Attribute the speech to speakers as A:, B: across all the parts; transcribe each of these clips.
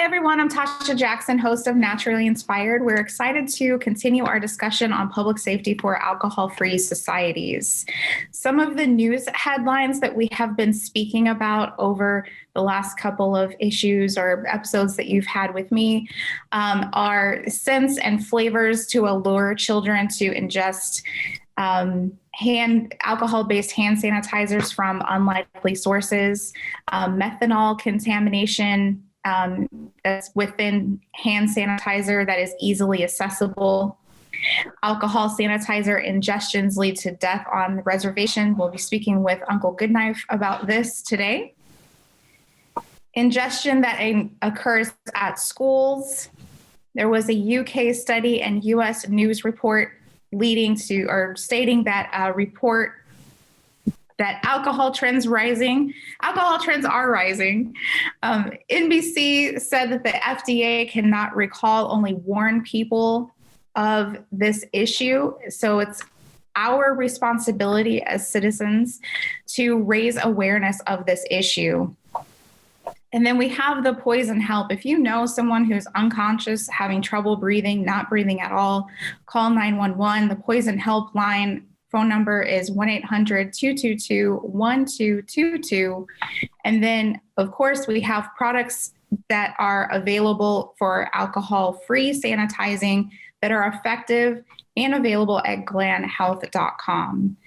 A: everyone. I'm Tasha Jackson, host of Naturally Inspired. We're excited to continue our discussion on public safety for alcohol-free societies. Some of the news headlines that we have been speaking about over the last couple of issues or episodes that you've had with me are scents and flavors to allure children to ingest alcohol-based hand sanitizers from unlikely sources, methanol contamination that's within hand sanitizer that is easily accessible. Alcohol sanitizer ingestions lead to death on the reservation. We'll be speaking with Uncle Goodknife about this today. Ingestion that occurs at schools. There was a UK study and US news report stating that report that alcohol trends are rising. NBC said that the FDA cannot recall, only warn people of this issue. So it's our responsibility as citizens to raise awareness of this issue. And then we have the poison help. If you know someone who's unconscious, having trouble breathing, not breathing at all, call 911. The poison helpline phone number is 1-800-222-1222. And then, of course, we have products that are available for alcohol-free sanitizing that are effective and available at glanhealth.com.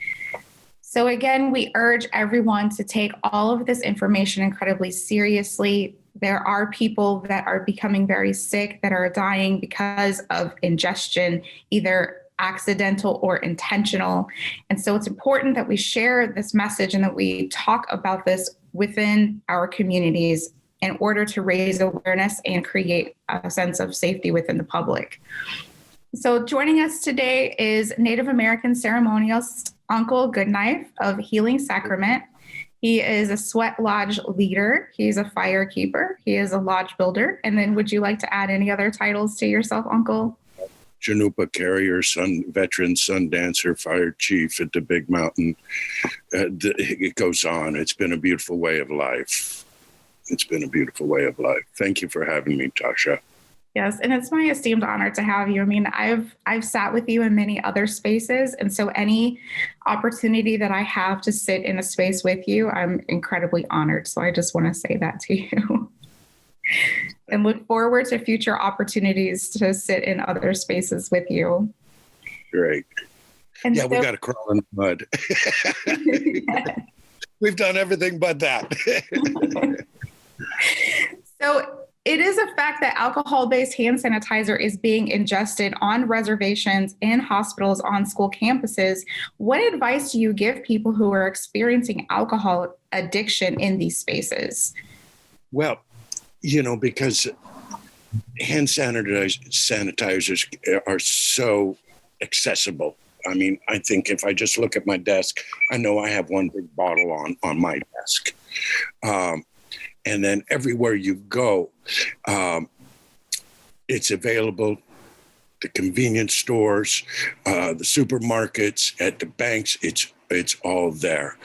A: So again, we urge everyone to take all of this information incredibly seriously. There are people that are becoming very sick, that are dying because of ingestion, either accidental or intentional. And so it's important that we share this message and that we talk about this within our communities in order to raise awareness and create a sense of safety within the public. So joining us today is Native American ceremonialist Uncle Goodknife of Healing Sacrament. He is a sweat lodge leader. He's a fire keeper. He is a lodge builder. And then would you like to add any other titles to yourself, Uncle?
B: Janupa carrier, veteran Sundancer, fire chief at the Big Mountain. It goes on. It's been a beautiful way of life. Thank you for having me, Tasha.
A: Yes, and it's my esteemed honor to have you. I mean, I've sat with you in many other spaces, and so any opportunity that I have to sit in a space with you, I'm incredibly honored. So I just want to say that to you. And look forward to future opportunities to sit in other spaces with you.
B: Great.
A: And
B: we got to crawl in the mud. We've done everything but that.
A: So it is a fact that alcohol-based hand sanitizer is being ingested on reservations, in hospitals, on school campuses. What advice do you give people who are experiencing alcohol addiction in these spaces?
B: Well, because hand sanitizers are so accessible. I mean, I think if I just look at my desk, I know I have one big bottle on my desk. And then everywhere you go, it's available. The convenience stores, the supermarkets, at the banks, it's all there.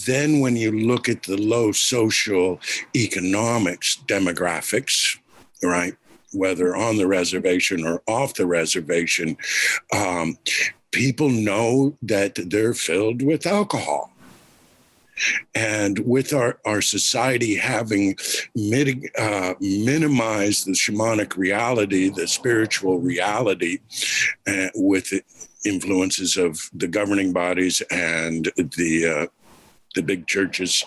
B: Then when you look at the low social economics demographics, right, whether on the reservation or off the reservation, people know that they're filled with alcohol. And with our society having minimized the shamanic reality, the spiritual reality, with the influences of the governing bodies and the big churches,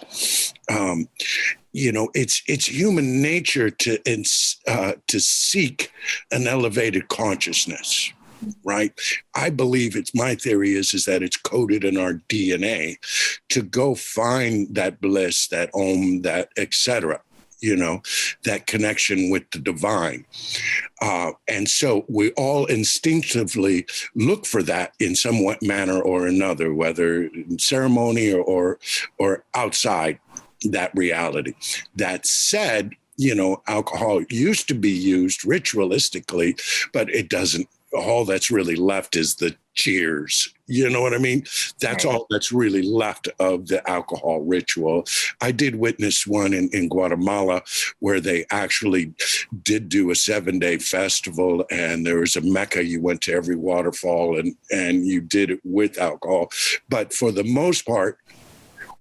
B: it's human nature to seek an elevated consciousness. Right. I believe my theory is that it's coded in our DNA to go find that bliss, that om, that et cetera, that connection with the divine. And so we all instinctively look for that in some manner or another, whether in ceremony or outside that reality. That said, alcohol used to be used ritualistically, but it doesn't. All that's really left is the cheers, You know what I mean? That's
A: Right.
B: all that's really left of the alcohol ritual. I did witness one in Guatemala where they actually did do a 7-day festival, and there was a Mecca. You went to every waterfall and you did it with alcohol. But for the most part,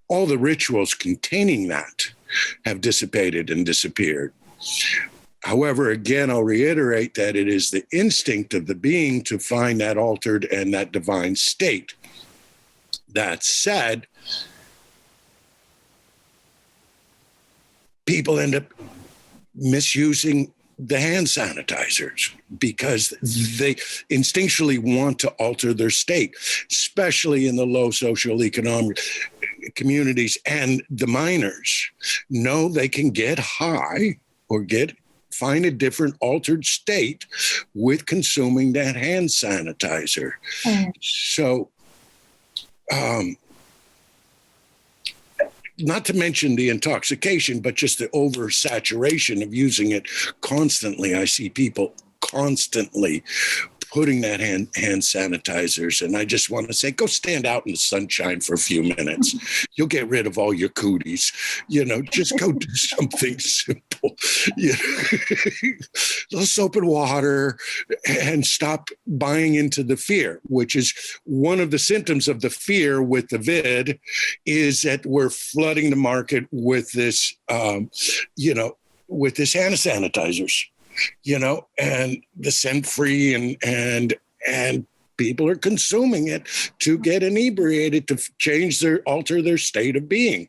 B: all the rituals containing that have dissipated and disappeared. However, again, I'll reiterate that it is the instinct of the being to find that altered and that divine state. That said, people end up misusing the hand sanitizers because they instinctually want to alter their state, especially in the low socioeconomic communities. And the minors know they can get high or find a different altered state with consuming that hand sanitizer. So, not to mention the intoxication, but just the oversaturation of using it constantly. I see people constantly putting that hand sanitizers. And I just want to say, go stand out in the sunshine for a few minutes. You'll get rid of all your cooties. Just go do something simple. Little soap and water, and stop buying into the fear, which is one of the symptoms of the fear with the vid, is that we're flooding the market with this, with this hand sanitizers. And the scent-free and people are consuming it to get inebriated, to alter their state of being.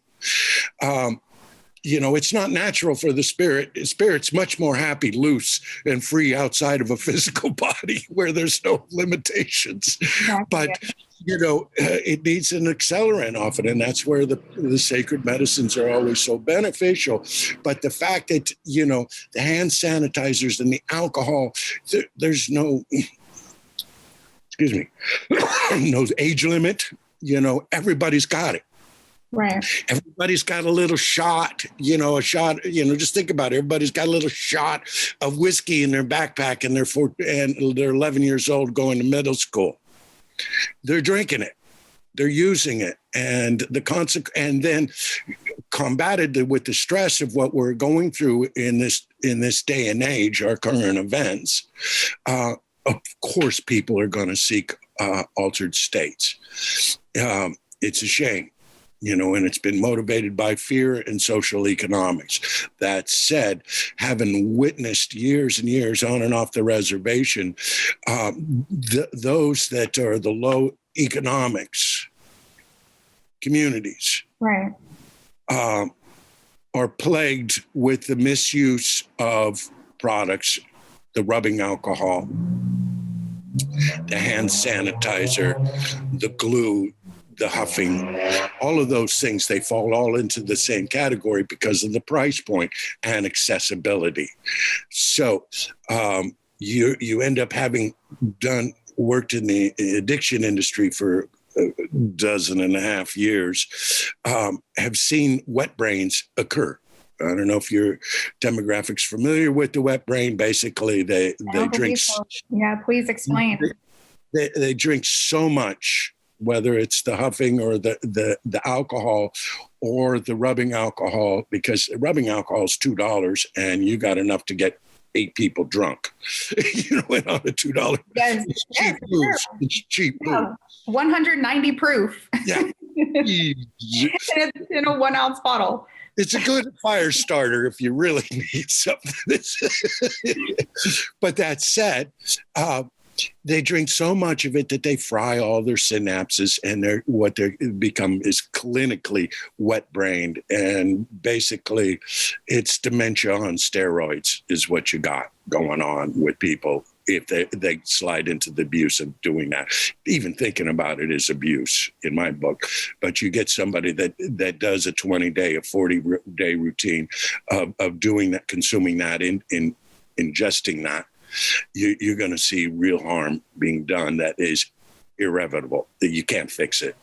B: It's not natural for the spirit. Spirit's much more happy, loose, and free outside of a physical body where there's no limitations. Exactly. But it needs an accelerant off it, and that's where the sacred medicines are always so beneficial. But the fact that, the hand sanitizers and the alcohol, there's no, excuse me, no age limit, everybody's got it.
A: Right.
B: Everybody's got a little shot, just think about it. Everybody's got a little shot of whiskey in their backpack, and they're 11 years old going to middle school. They're drinking it, they're using it, and and then combated with the stress of what we're going through in this day and age, our current events. Of course, people are going to seek altered states. It's a shame. And it's been motivated by fear and social economics. That said, having witnessed years and years on and off the reservation, those that are the low economics communities,
A: right,
B: are plagued with the misuse of products, the rubbing alcohol, the hand sanitizer, the glue, the huffing, all of those things, they fall all into the same category because of the price point and accessibility. So you end up having worked in the addiction industry for a 12.5 years, have seen wet brains occur. I don't know if your demographic's familiar with the wet brain. Basically, they drink. So.
A: Yeah, please explain.
B: They drink so much, whether it's the huffing or the alcohol or the rubbing alcohol, because rubbing alcohol is $2 and you got enough to get 8 people drunk. And on a $2.
A: Yes,
B: it's cheap booze. Sure. It's cheap booze. 190
A: proof.
B: Yeah.
A: It's in a 1 ounce bottle.
B: It's a good fire starter if you really need something. But that said, they drink so much of it that they fry all their synapses, and what they become is clinically wet-brained. And basically, it's dementia on steroids is what you got going on with people if they slide into the abuse of doing that. Even thinking about it is abuse in my book. But you get somebody that does a 20-day, a 40-day routine of doing that, consuming that, ingesting that. You're going to see real harm being done that is irrevocable. You can't fix it.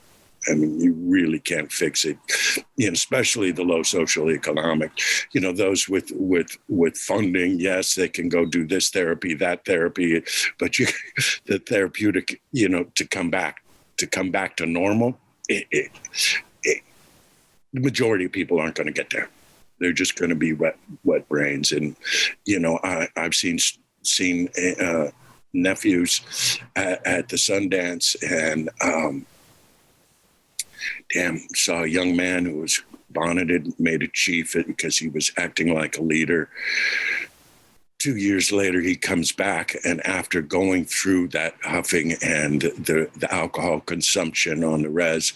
B: I mean, you really can't fix it, especially the low socioeconomic. Those with funding, yes, they can go do this therapy, that therapy, but the therapeutic, to come back to come back to normal, the majority of people aren't going to get there. They're just going to be wet brains. And, I've seen nephews at the Sundance, and saw a young man who was bonneted, made a chief because he was acting like a leader. 2 years later, he comes back, and after going through that huffing and the alcohol consumption on the res,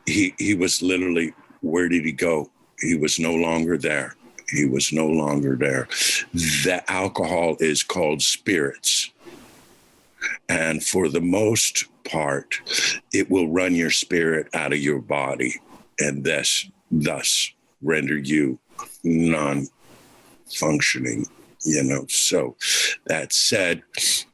B: he was literally, where did he go? He was no longer there. He was no longer there. The alcohol is called spirits. And for the most part, it will run your spirit out of your body and thus render you non-functioning. So that said,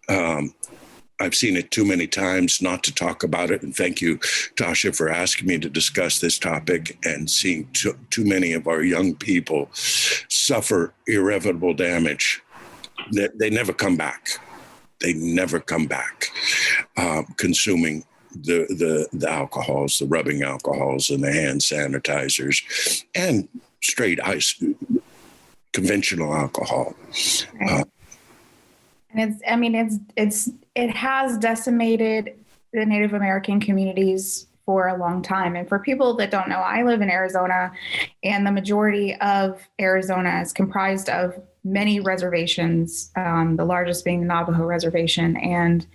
B: I've seen it too many times not to talk about it. And thank you, Tasha, for asking me to discuss this topic, and seeing too many of our young people suffer irreparable damage. They never come back. They never come back, consuming the alcohols, the rubbing alcohols and the hand sanitizers and straight ice, conventional alcohol.
A: Right. And it has decimated the Native American communities for a long time. And for people that don't know, I live in Arizona, and the majority of Arizona is comprised of many reservations, the largest being the Navajo Reservation. And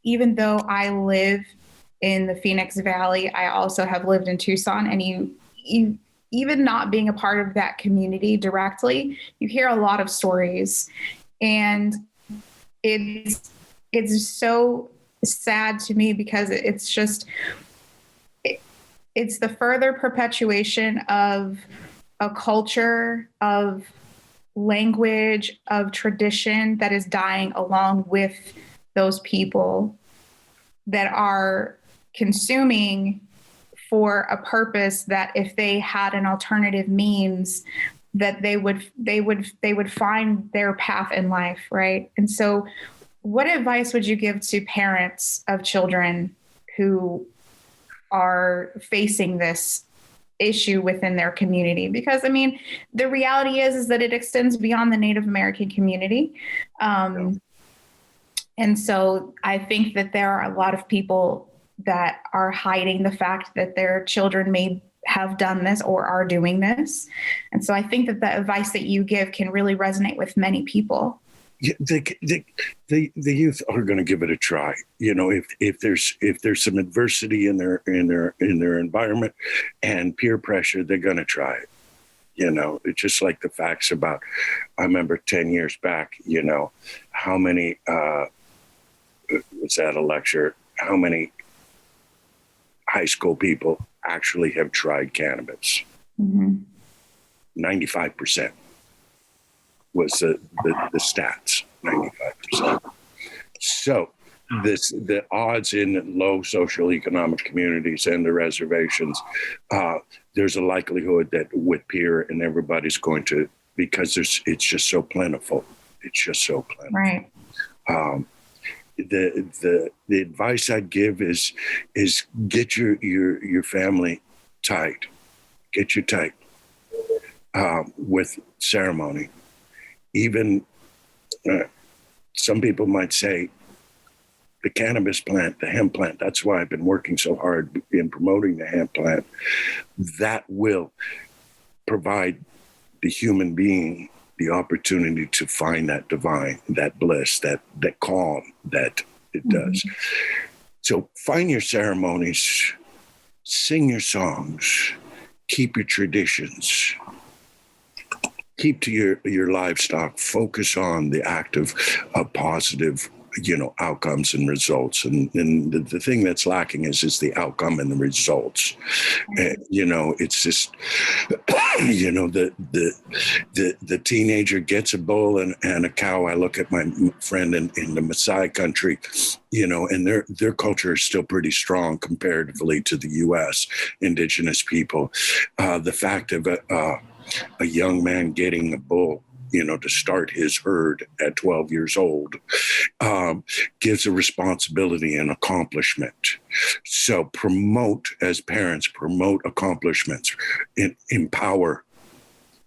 A: even though I live in the Phoenix Valley, I also have lived in Tucson, and you even not being a part of that community directly, you hear a lot of stories, and it's so sad to me, because it's just, it's the further perpetuation of a culture, of language, of tradition that is dying along with those people that are consuming for a purpose that, if they had an alternative means, that they would find their path in life, right? And so what advice would you give to parents of children who are facing this issue within their community? Because the reality is that it extends beyond the Native American community. And so I think that there are a lot of people that are hiding the fact that their children may have done this or are doing this. And so I think that the advice that you give can really resonate with many people.
B: Yeah, the youth are going to give it a try. If there's some adversity in their environment and peer pressure, they're going to try it. It's just like the facts about, I remember 10 years back, how many, was at a lecture, how many high school people actually have tried cannabis. 95% was the stats, 95%. So the odds in low social economic communities and the reservations, there's a likelihood that with peer and everybody's going to, because it's just so plentiful. It's just so plentiful.
A: Right.
B: The advice I'd give is get your family tight. Get you tight with ceremony. Even some people might say the cannabis plant, the hemp plant, that's why I've been working so hard in promoting the hemp plant. That will provide the human being the opportunity to find that divine, that bliss, that calm that it does. So find your ceremonies, sing your songs, keep your traditions, keep to your livestock, focus on the active, positive, outcomes and results. And the thing that's lacking is the outcome and the results. It's just, the teenager gets a bull and a cow. I look at my friend in the Maasai country, and their culture is still pretty strong comparatively to the U.S. indigenous people. The fact of a young man getting a bull to start his herd at 12 years old, gives a responsibility and accomplishment. So as parents, promote accomplishments, empower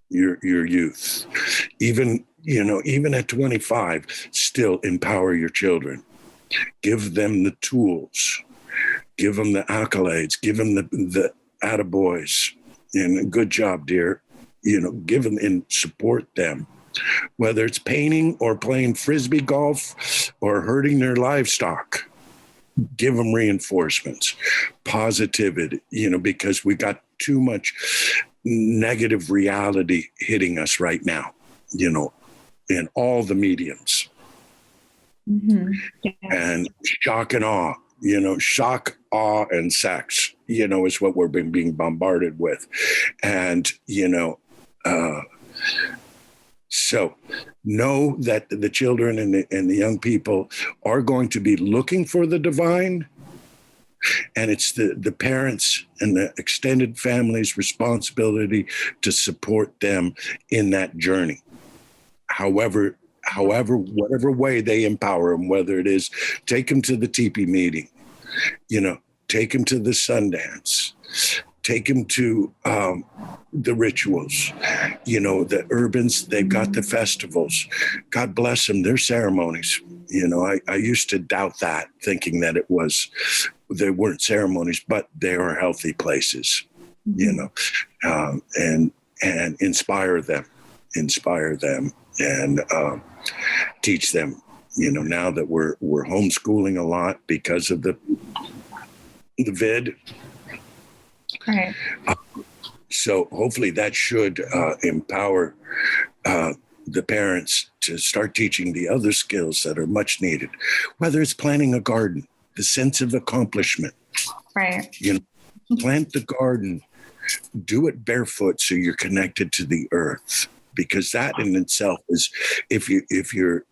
B: your youth. Even at 25, still empower your children. Give them the tools, give them the accolades, give them the attaboys, and good job, dear. Give them and support them, whether it's painting or playing Frisbee golf or herding their livestock. Give them reinforcements, positivity, because we got too much negative reality hitting us right now, in all the mediums.
A: Mm-hmm. Yes.
B: And shock and awe, shock, awe, and sex, is what we're being bombarded with. And, so know that the children and the young people are going to be looking for the divine. And it's the parents and the extended family's responsibility to support them in that journey. However, whatever way they empower them, whether it is take them to the teepee meeting, take them to the Sundance, take them to the rituals, the urbans, they've got the festivals. God bless them, their ceremonies. I used to doubt that, thinking that they weren't ceremonies, but they are healthy places, and inspire them and teach them, now that we're homeschooling a lot because of the vid.
A: Right.
B: So hopefully that should empower the parents to start teaching the other skills that are much needed, whether it's planting a garden, the sense of accomplishment.
A: Right.
B: Plant the garden, do it barefoot so you're connected to the earth, because that in itself is, if you're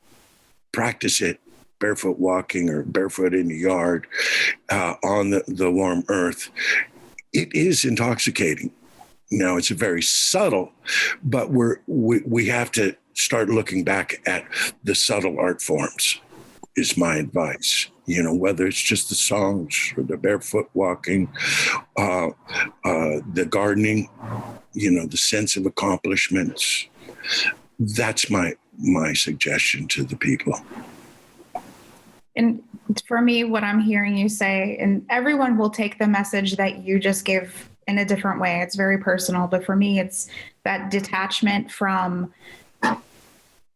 B: practice it barefoot walking or barefoot in the yard on the warm earth, it is intoxicating. Now, it's very subtle, but we have to start looking back at the subtle art forms, is my advice. Whether it's just the songs or the barefoot walking, the gardening, the sense of accomplishments. That's my suggestion to the people.
A: And for me, what I'm hearing you say, and everyone will take the message that you just give in a different way. It's very personal, but for me, it's that detachment from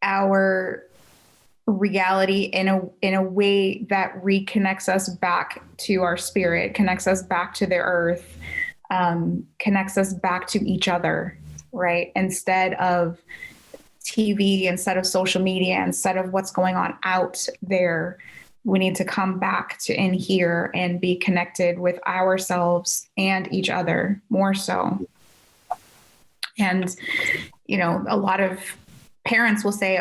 A: our reality in a way that reconnects us back to our spirit, connects us back to the earth, connects us back to each other, right? Instead of TV, instead of social media, instead of what's going on out there, we need to come back to in here and be connected with ourselves and each other more so. And, a lot of parents will say,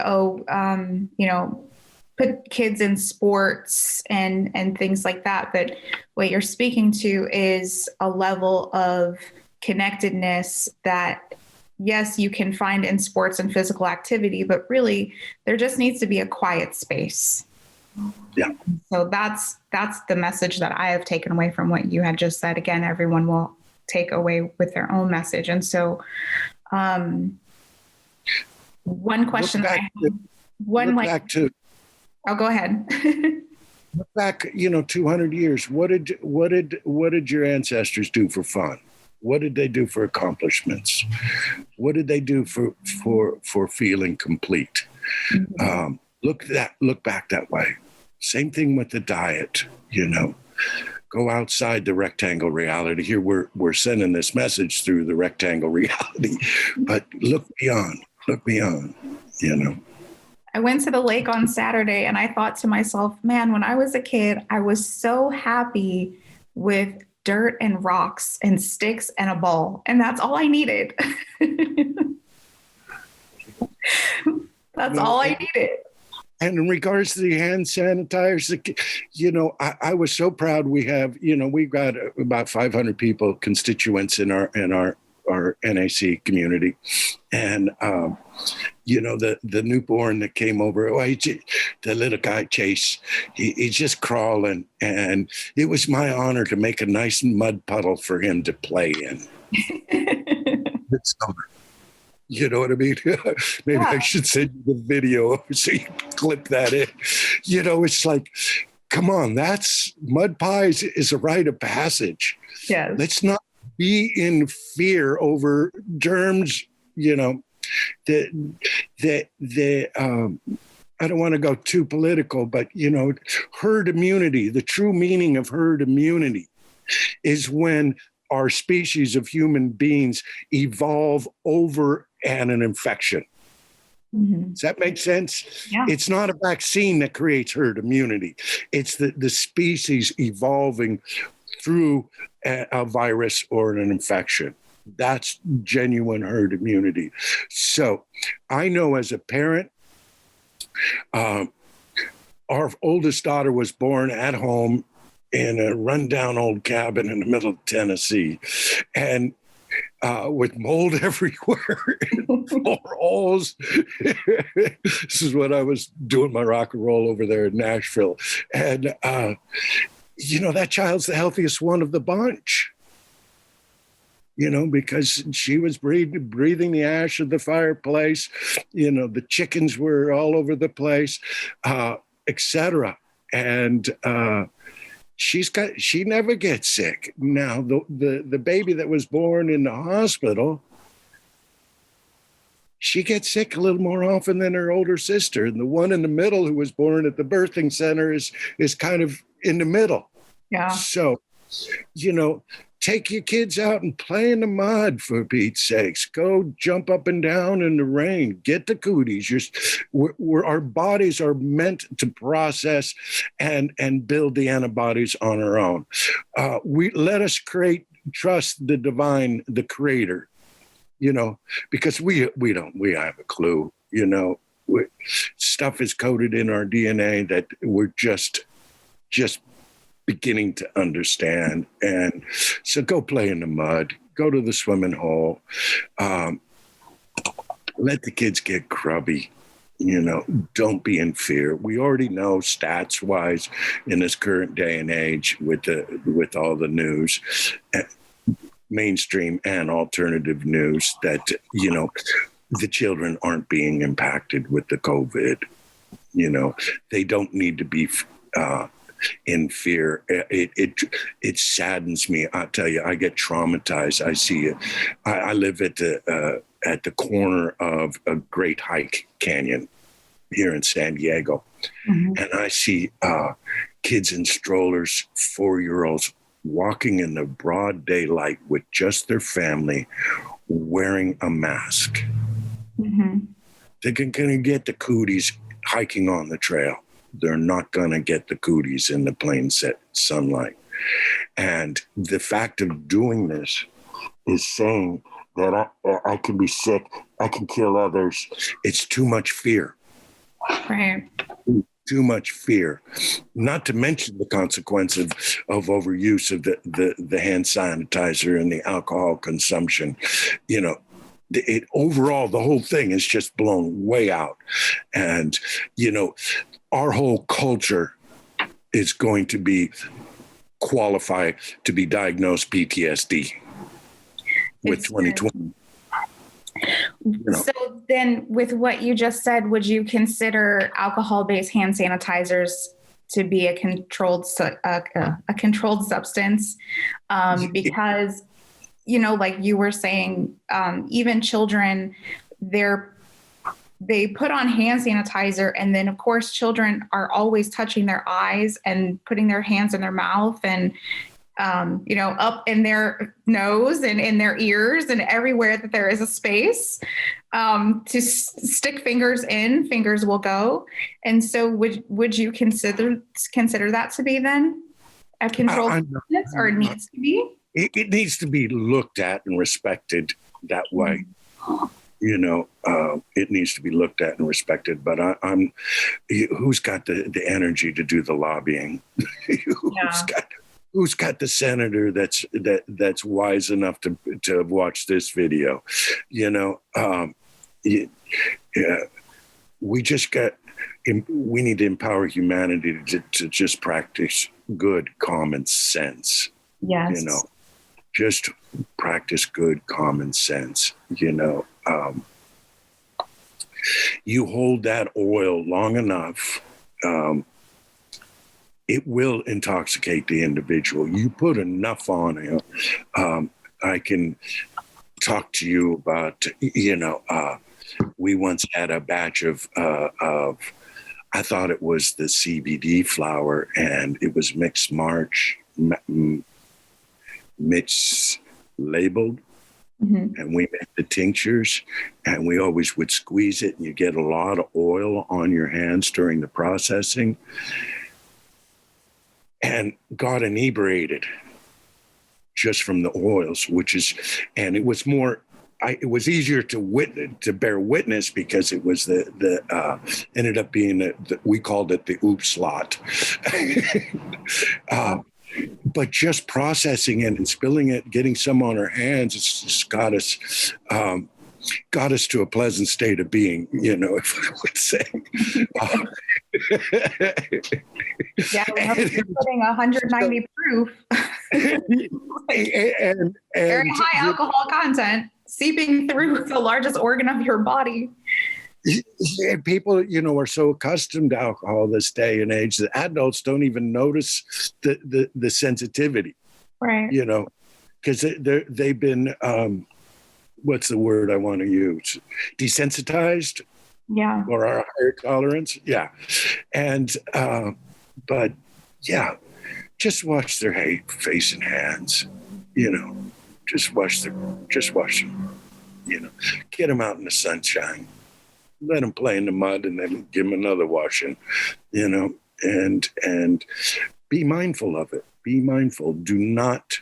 A: put kids in sports and things like that. But what you're speaking to is a level of connectedness that, yes, you can find in sports and physical activity, but really there just needs to be a quiet space.
B: Yeah.
A: So that's the message that I have taken away from what you had just said. Again, everyone will take away with their own message. And so, one question I have, I'll go ahead.
B: Look back, 200 years. What did your ancestors do for fun? What did they do for accomplishments? What did they do for feeling complete?
A: Mm-hmm.
B: Look back that way. Same thing with the diet, Go outside the rectangle reality. Here we're sending this message through the rectangle reality, but look beyond.
A: I went to the lake on Saturday and I thought to myself, man, when I was a kid, I was so happy with dirt and rocks and sticks and a ball. And that's all I needed. That's all I needed.
B: And in regards to the hand sanitizers, I was so proud. We have, we've got about 500 people, constituents in our NAC community. And the newborn that came over. Oh, the little guy, Chase, he's just crawling. And it was my honor to make a nice mud puddle for him to play in. This summer. You know what I mean? Maybe I should send you the video so you can clip that in. It's like, come on, that's Mud Pies is a rite of passage.
A: Yes.
B: Let's not be in fear over germs, I don't want to go too political, but, herd immunity, the true meaning of herd immunity is when our species of human beings evolve over an infection.
A: Mm-hmm.
B: Does that make sense?
A: Yeah.
B: It's not a vaccine that creates herd immunity. It's the species evolving through a virus or an infection. That's genuine herd immunity. So I know as a parent, our oldest daughter was born at home in a rundown old cabin in the middle of Tennessee, and with mold everywhere, floor holes. This is when I was doing my rock and roll over there in Nashville. And, that child's the healthiest one of the bunch, because she was breathing the ash of the fireplace. The chickens were all over the place, etc. And, she never gets sick. Now, the baby that was born in the hospital, she gets sick a little more often than her older sister. And the one in the middle who was born at the birthing center is kind of in the middle.
A: Yeah.
B: So, take your kids out and play in the mud, for Pete's sakes. Go jump up and down in the rain. Get the cooties. Our bodies are meant to process and build the antibodies on our own. Let us trust the divine, the creator, because we have a clue, stuff is coded in our DNA that we're just beginning to understand. And so go play in the mud, go to the swimming hole, let the kids get grubby, don't be in fear. We already know stats wise in this current day and age with all the news, mainstream and alternative news, that, the children aren't being impacted with the COVID. They don't need to be, in fear. It saddens me. I tell you, I get traumatized. I see it. I live at the corner of a great hike canyon here in San Diego. Mm-hmm. And I see kids in strollers, 4-year-olds, walking in the broad daylight with just their family, wearing a mask. Mm-hmm. They're going to get the cooties hiking on the trail. They're not going to get the cooties in the plain sunlight. And the fact of doing this is saying that I can be sick, I can kill others. It's too much fear.
A: Right.
B: Too much fear. Not to mention the consequence of overuse of the hand sanitizer and the alcohol consumption. Overall, the whole thing is just blown way out. And, our whole culture is going to be qualified to be diagnosed PTSD with 2020.
A: So then with what you just said, would you consider alcohol-based hand sanitizers to be a controlled substance? Because, like you were saying, even children, they put on hand sanitizer, and then of course children are always touching their eyes and putting their hands in their mouth and up in their nose and in their ears and everywhere that there is a space to stick fingers in, fingers will go. And so would you consider that to be then a controlled substance, or it needs to be?
B: It needs to be looked at and respected that way. Mm-hmm. It needs to be looked at and respected, but who's got the energy to do the lobbying? Who's got the senator that's wise enough to watch this video? we need to empower humanity to just practice good common sense.
A: Yes.
B: You know, just practice good common sense. You know, you hold that oil long enough, it will intoxicate the individual. You put enough on it. I can talk to you about, we once had a batch of I thought it was the CBD flower, and it was mixed labeled.
A: Mm-hmm.
B: And we made the tinctures, and we always would squeeze it, and you get a lot of oil on your hands during the processing, and got inebriated just from the oils, and it was more. It was easier to bear witness because it was ended up being we called it the oops lot. But just processing it and spilling it, getting some on our hands, it's just got us to a pleasant state of being, if I would say.
A: Yeah, putting 190 proof.
B: and
A: very high alcohol content seeping through the largest organ of your body.
B: People, are so accustomed to alcohol this day and age that adults don't even notice the sensitivity,
A: right?
B: Because they've been, what's the word I want to use? Desensitized,
A: yeah,
B: or our higher tolerance, yeah. And but yeah, just wash their face and hands, just wash them, get them out in the sunshine. Let them play in the mud, and then give them another washing, and be mindful of it. Be mindful. Do not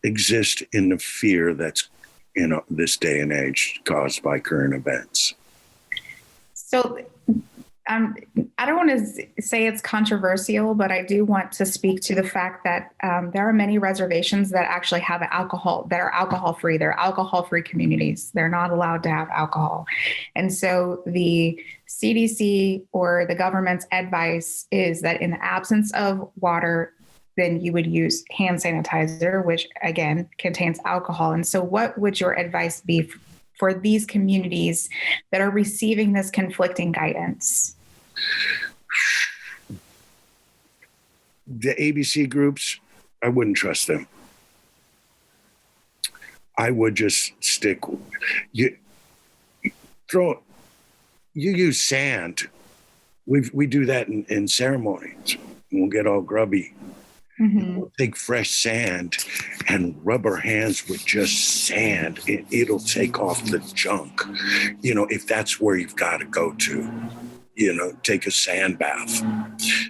B: exist in the fear that's, this day and age caused by current events.
A: So I don't want to say it's controversial, but I do want to speak to the fact that there are many reservations that actually have alcohol, that are alcohol-free. They're alcohol-free communities. They're not allowed to have alcohol. And so the CDC or the government's advice is that in the absence of water, then you would use hand sanitizer, which again contains alcohol. And so what would your advice be for these communities that are receiving this conflicting guidance?
B: The ABC groups, I wouldn't trust them. I would just you use sand. We do that in ceremonies. We'll get all grubby. Mm-hmm. We'll take fresh sand and rub our hands with just sand. It'll take off the junk, if that's where you've got to go to. Take a sand bath.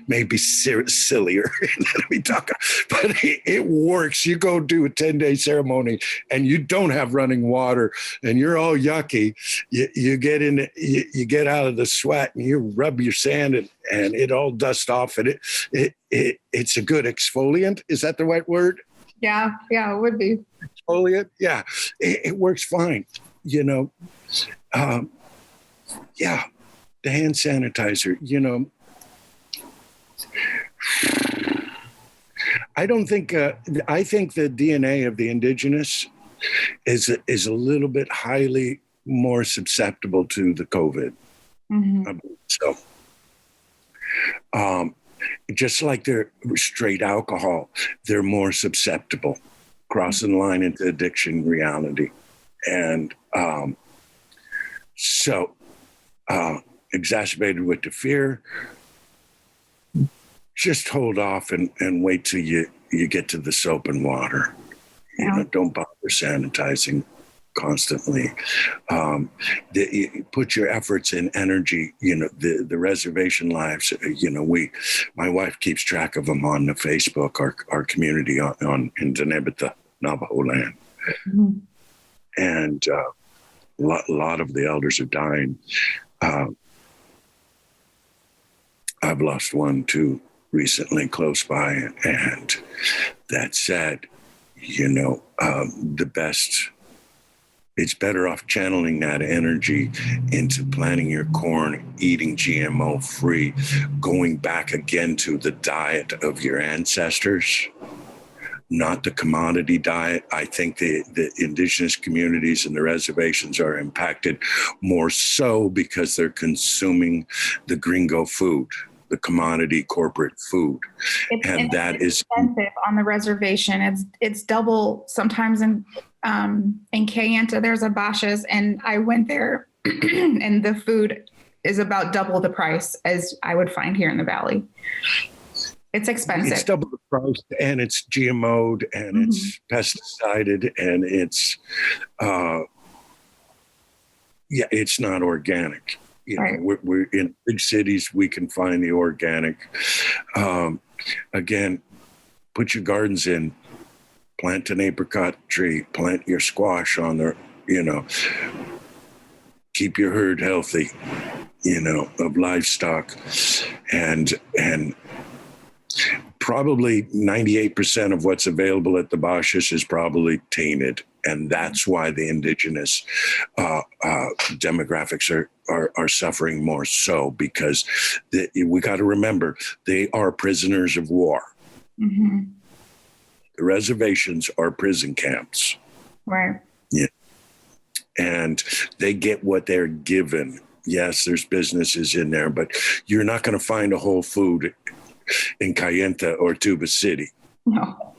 B: Maybe sillier than we talk, but it works. You go do a 10-day ceremony and you don't have running water and you're all yucky. You get in, you get out of the sweat and you rub your sand and it all dusts off. And it's a good exfoliant. Is that the right word?
A: Yeah, it would be.
B: Exfoliant? Yeah, it works fine. Yeah. The hand sanitizer, I don't think, I think the DNA of the indigenous is a little bit highly more susceptible to the COVID. Mm-hmm. So, just like they're straight alcohol, they're more susceptible, crossing the line into addiction reality. And exacerbated with the fear, just hold off and wait till you get to the soap and water. Yeah. Don't bother sanitizing constantly. Put your efforts and energy, the reservation lives, my wife keeps track of them on the Facebook, our community on in Denebita, Navajo land. Mm-hmm. And a lot of the elders are dying. I've lost one too recently close by, and that said, the best it's better off channeling that energy into planting your corn, eating GMO free, going back again to the diet of your ancestors, not the commodity diet. I think the indigenous communities and the reservations are impacted more so because they're consuming the gringo food, the commodity corporate food. And that is
A: expensive on the reservation. It's double sometimes in Kayenta, there's a Basha's, and I went there and the food is about double the price as I would find here in the Valley. It's expensive.
B: It's double the price, and it's GMO'd, and it's pesticided, and it's it's not organic.
A: Right.
B: We're in big cities. We can find the organic. Again, put your gardens in. Plant an apricot tree. Plant your squash on there. Keep your herd healthy. Of livestock, and probably 98% of what's available at the Bashas is probably tainted. And that's why the indigenous demographics are suffering more so, because we got to remember, they are prisoners of war. Mm-hmm. The reservations are prison camps.
A: Right.
B: Yeah. And they get what they're given. Yes, there's businesses in there, but you're not going to find a Whole Food in Kayenta or Tuba City.
A: No.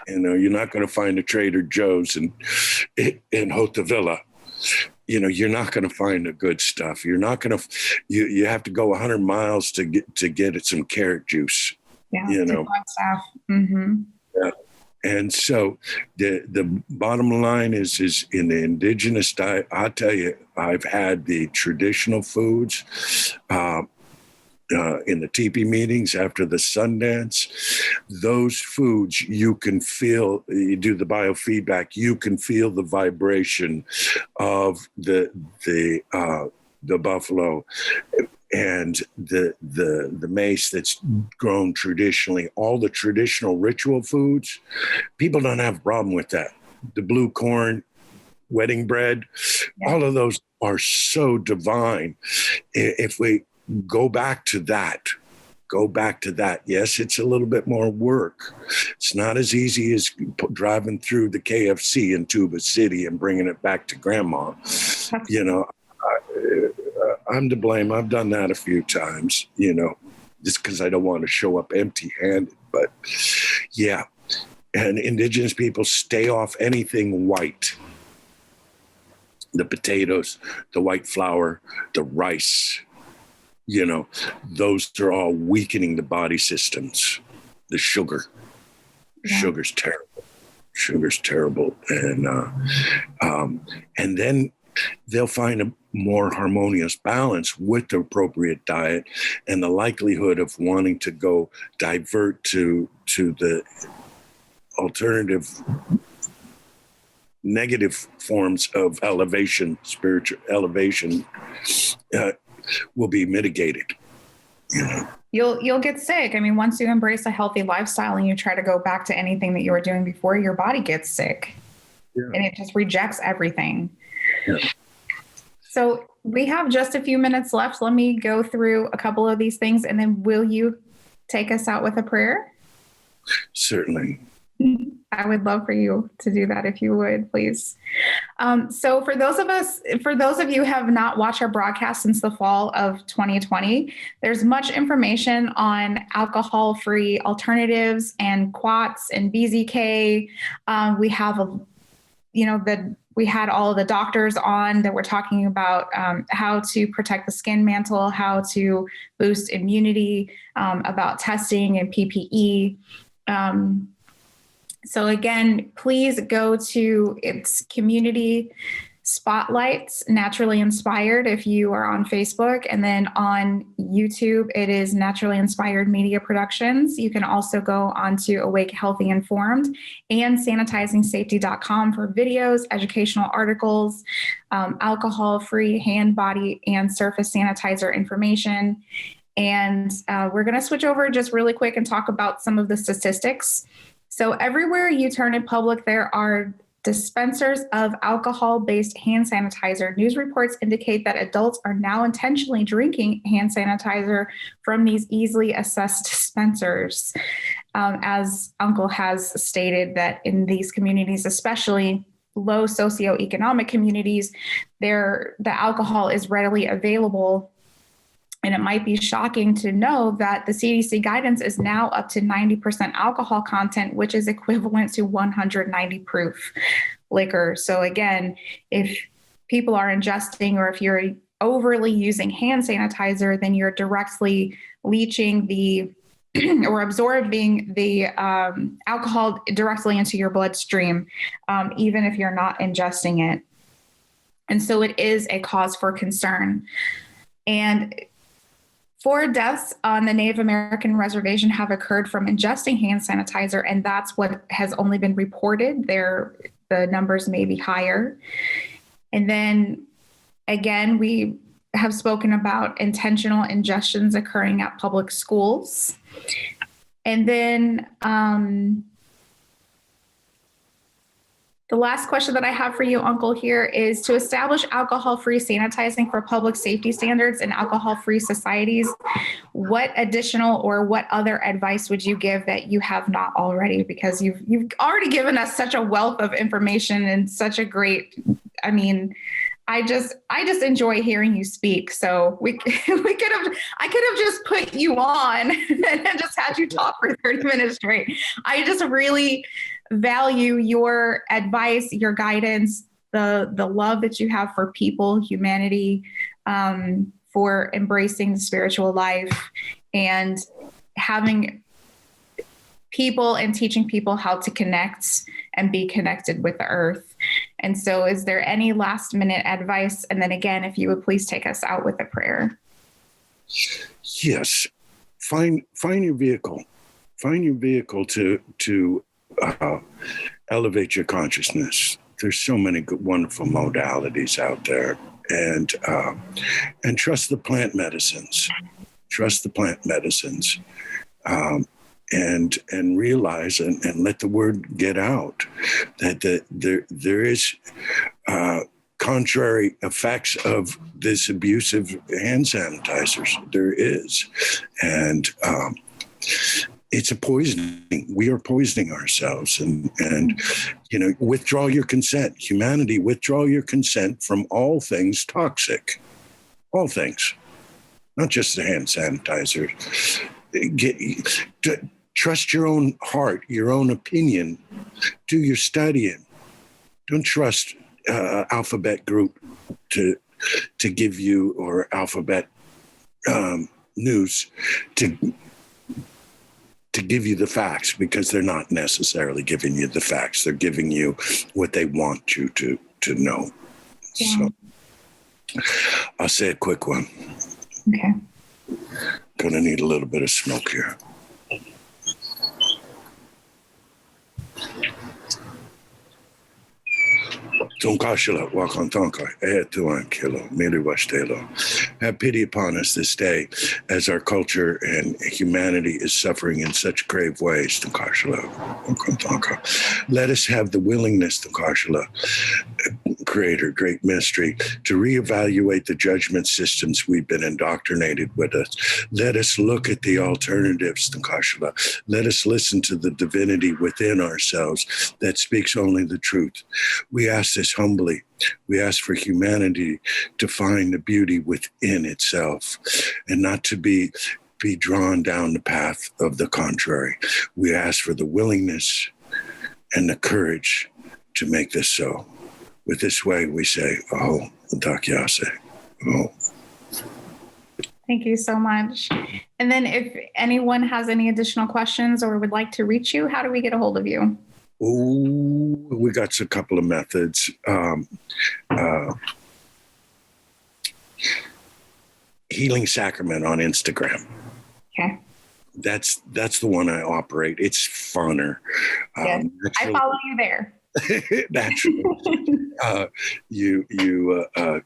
B: You're not going to find a Trader Joe's in Hotavilla. You're not going to find the good stuff. You're not going to. You have to go 100 miles to get some carrot juice.
A: Yeah. Mm-hmm.
B: Yeah. And so the bottom line is in the indigenous diet. I'll tell you, I've had the traditional foods. In the teepee meetings after the Sundance, those foods you can feel. You do the biofeedback, you can feel the vibration of the buffalo and the mace that's grown traditionally. All the traditional ritual foods, people don't have a problem with that. The blue corn, wedding bread, all of those are so divine. If we go back to that. Yes, it's a little bit more work. It's not as easy as driving through the KFC in Tuba City and bringing it back to grandma. I'm to blame. I've done that a few times, just because I don't want to show up empty-handed. But yeah, and indigenous people stay off anything white. The potatoes, the white flour, the rice. Those are all weakening the body systems. The sugar's terrible. And then they'll find a more harmonious balance with the appropriate diet, and the likelihood of wanting to go divert to the alternative negative forms of spiritual elevation, will be mitigated.
A: You'll get sick. I mean, once you embrace a healthy lifestyle and you try to go back to anything that you were doing before, your body gets sick and it just rejects everything. Yeah. So we have just a few minutes left. Let me go through a couple of these things, and then will you take us out with a prayer?
B: Certainly.
A: I would love for you to do that if you would, please. So for those of you who have not watched our broadcast since the fall of 2020, there's much information on alcohol-free alternatives and quats and BZK. We have we had all of the doctors on that were talking about how to protect the skin mantle, how to boost immunity, about testing and PPE. So again, please go to its community spotlights, Naturally Inspired, if you are on Facebook, and then on YouTube, it is Naturally Inspired Media Productions. You can also go onto Awake, Healthy, Informed and sanitizingsafety.com for videos, educational articles, alcohol-free hand, body, and surface sanitizer information. And we're going to switch over just really quick and talk about some of the statistics. So everywhere you turn in public, there are dispensers of alcohol-based hand sanitizer. News reports indicate that adults are now intentionally drinking hand sanitizer from these easily accessed dispensers. As Uncle has stated, that in these communities, especially low socioeconomic communities, the alcohol is readily available. And it might be shocking to know that the CDC guidance is now up to 90% alcohol content, which is equivalent to 190 proof liquor. So again, if people are ingesting, or if you're overly using hand sanitizer, then you're directly leaching or absorbing the alcohol directly into your bloodstream, even if you're not ingesting it. And so it is a cause for concern. And 4 deaths on the Native American reservation have occurred from ingesting hand sanitizer, and that's what has only been reported. The numbers may be higher. And then again, we have spoken about intentional ingestions occurring at public schools. And then the last question that I have for you, Uncle, here is to establish alcohol-free sanitizing for public safety standards in alcohol-free societies. What additional or what other advice would you give that you have not already? Because you've already given us such a wealth of information and such a great, I just enjoy hearing you speak. So I could have just put you on and just had you talk for 30 minutes straight. I just really value your advice, your guidance, the love that you have for people, humanity, for embracing the spiritual life, and having people and teaching people how to connect and be connected with the earth. And so is there any last minute advice? And then again, if you would please take us out with a prayer.
B: Yes. Find your vehicle. Find your vehicle to elevate your consciousness. There's so many good, wonderful modalities out there, and trust the plant medicines. Trust the plant medicines, and realize and let the word get out that there is contrary effects of this abusive hand sanitizers. There is, and it's a poisoning. We are poisoning ourselves, and withdraw your consent. Humanity, withdraw your consent from all things toxic. All things, not just the hand sanitizer. Trust your own heart, your own opinion. Do your studying. Don't trust Alphabet Group to give you, or Alphabet News to give you the facts, because they're not necessarily giving you the facts. They're giving you what they want you to know. Yeah. So I'll say a quick one.
A: Okay.
B: Gonna need a little bit of smoke here. Tonkashila, Wakantonka, Etuan Kilo, Miliwashtelo. Have pity upon us this day as our culture and humanity is suffering in such grave ways, Tonkashila, Wakantonka. Let us have the willingness, Tonkashila, Creator, great mystery, to reevaluate the judgment systems we've been indoctrinated with us. Let us look at the alternatives, Tonkashila. Let us listen to the divinity within ourselves that speaks only the truth. We ask this humbly. We ask for humanity to find the beauty within itself and not to be drawn down the path of the contrary. We ask for the willingness and the courage to make this so. With this way, we say, oh, Dakyase, oh.
A: Thank you so much. And then if anyone has any additional questions or would like to reach you, how do we get a hold of you?
B: Oh, we got a couple of methods. Healing Sacrament on Instagram.
A: Okay.
B: That's the one I operate. It's funner.
A: Yes, I follow you there.
B: Naturally. You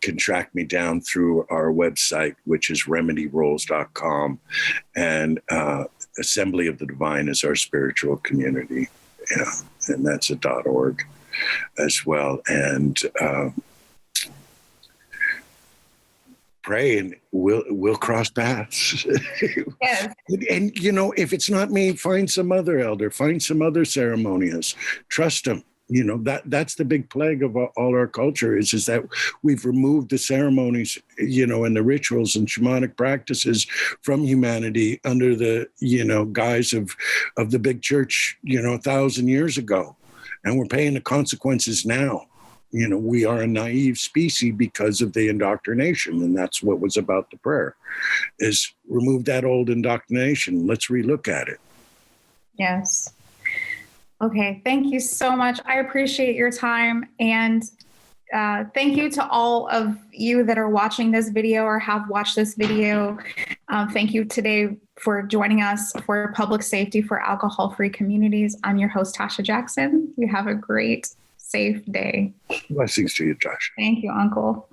B: can track me down through our website, which is remedyrolls.com, and Assembly of the Divine is our spiritual community. Yeah, and that's a .org. as well. And pray, and we'll cross paths.
A: Yes.
B: And if it's not me, find some other elder, find some other ceremonialist, trust them. That's the big plague of all our culture is that we've removed the ceremonies, and the rituals and shamanic practices from humanity under the, guise of the big church, 1,000 years ago. And we're paying the consequences now. We are a naive species because of the indoctrination. And that's what was about the prayer, is remove that old indoctrination. Let's relook at it.
A: Yes. Okay. Thank you so much. I appreciate your time. And thank you to all of you that are watching this video or have watched this video. Thank you today for joining us for Public Safety for Alcohol-Free Communities. I'm your host, Tasha Jackson. You have a great, safe day.
B: Blessings to you, Josh.
A: Thank you, Uncle.